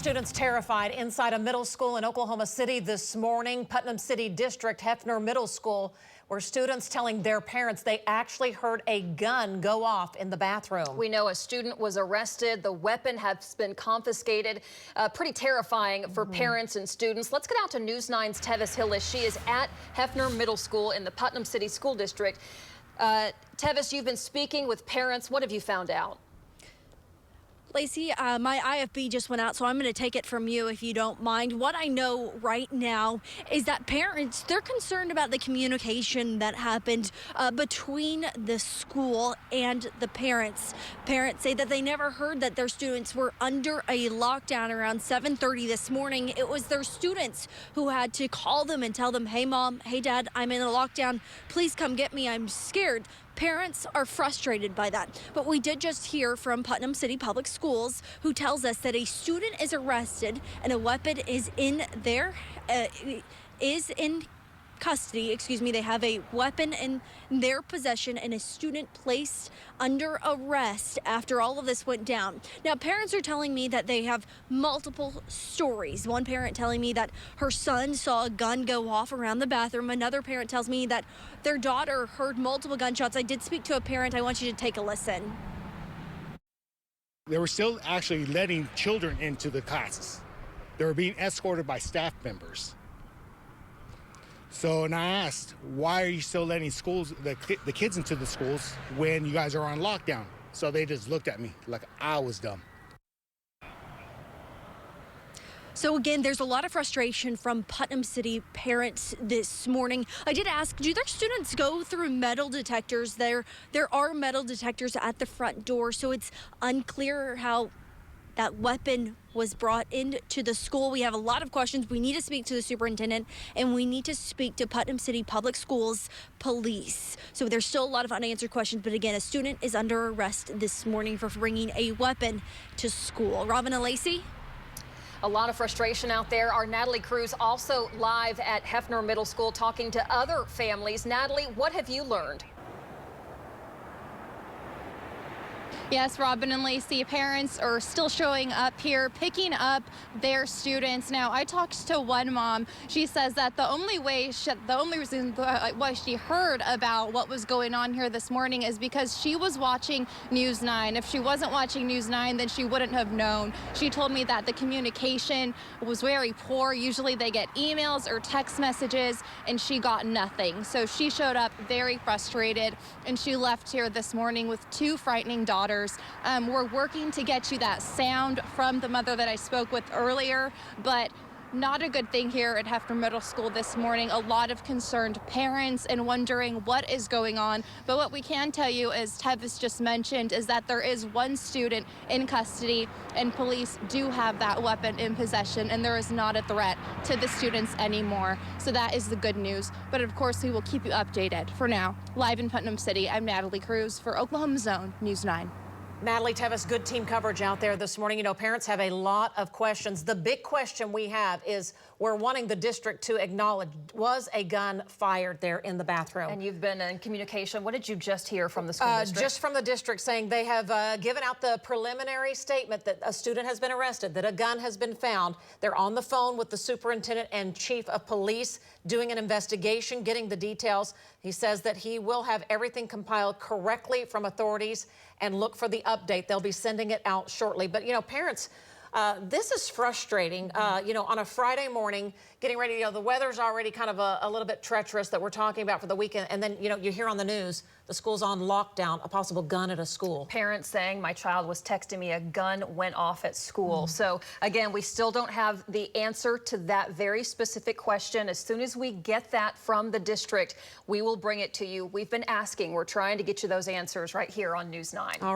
Students terrified inside a middle school in Oklahoma City this morning. Putnam City District, Hefner Middle School, where students telling their parents they actually heard a gun go off in the bathroom. We know a student was arrested. The weapon has been confiscated. Pretty terrifying for parents and students. Let's get out to News 9's Tevis Hillis. She is at Hefner Middle School in the Putnam City School District. Tevis, you've been speaking with parents. What have you found out? Lacey, my IFB just went out, so I'm going to take it from you if you don't mind. What I know right now is that parents, they're concerned about the communication that happened between the school and the parents. Parents say that they never heard that their students were under a lockdown around 7:30 this morning. It was their students who had to call them and tell them, hey, Mom, hey, Dad, I'm in a lockdown. Please come get me. I'm scared. Parents are frustrated by that. But we did just hear from Putnam City Public Schools, who tells us that a student is arrested and a weapon is in custody. They have a weapon in their possession and a student placed under arrest after all of this went down. Now, parents are telling me that they have multiple stories. One parent telling me that her son saw a gun go off around the bathroom. Another parent tells me that their daughter heard multiple gunshots. I did speak to a parent. I want you to take a listen. They were still actually letting children into the classes. They were being escorted by staff members. So, and I asked, why are you still letting the kids into the schools when you guys are on lockdown? So they just looked at me like I was dumb. So again, there's a lot of frustration from Putnam City parents this morning. I did ask, do their students go through metal detectors? There are metal detectors at the front door, so it's unclear how that weapon was brought into the school. We have a lot of questions. We need to speak to the superintendent, and we need to speak to Putnam City Public Schools police. So there's still a lot of unanswered questions, but again, a student is under arrest this morning for bringing a weapon to school. Robin and Lacey? A lot of frustration out there. Our Natalie Cruz also live at Hefner Middle School talking to other families. Natalie, what have you learned? Yes, Robin and Lacey, parents are still showing up here, picking up their students. Now, I talked to one mom. She says that the only reason why she heard about what was going on here this morning is because she was watching News 9. If she wasn't watching News 9, then she wouldn't have known. She told me that the communication was very poor. Usually they get emails or text messages, and she got nothing. So she showed up very frustrated, and she left here this morning with two frightening daughters. We're working to get you that sound from the mother that I spoke with earlier, but not a good thing here at Hefner Middle School this morning. A lot of concerned parents and wondering what is going on. But what we can tell you, as Tevis just mentioned, is that there is one student in custody, and police do have that weapon in possession, and there is not a threat to the students anymore. So that is the good news. But of course, we will keep you updated. For now, live in Putnam City, I'm Natalie Cruz for Oklahoma Zone News 9. Natalie, Tevis, good team coverage out there this morning. You know, parents have a lot of questions. The big question we have is we're wanting the district to acknowledge, was a gun fired there in the bathroom? And you've been in communication. What did you just hear from the school district? Just from the district saying they have given out the preliminary statement that a student has been arrested, that a gun has been found. They're on the phone with the superintendent and chief of police doing an investigation, getting the details. He says that he will have everything compiled correctly from authorities and look for the update. They'll be sending it out shortly. But, you know, parents, this is frustrating, you know, on a Friday morning, getting ready, you know, the weather's already kind of a little bit treacherous that we're talking about for the weekend. And then, you know, you hear on the news, the school's on lockdown, a possible gun at a school. Parents saying, my child was texting me, a gun went off at school. So again, we still don't have the answer to that very specific question. As soon as we get that from the district, we will bring it to you. We've been asking, we're trying to get you those answers right here on News 9.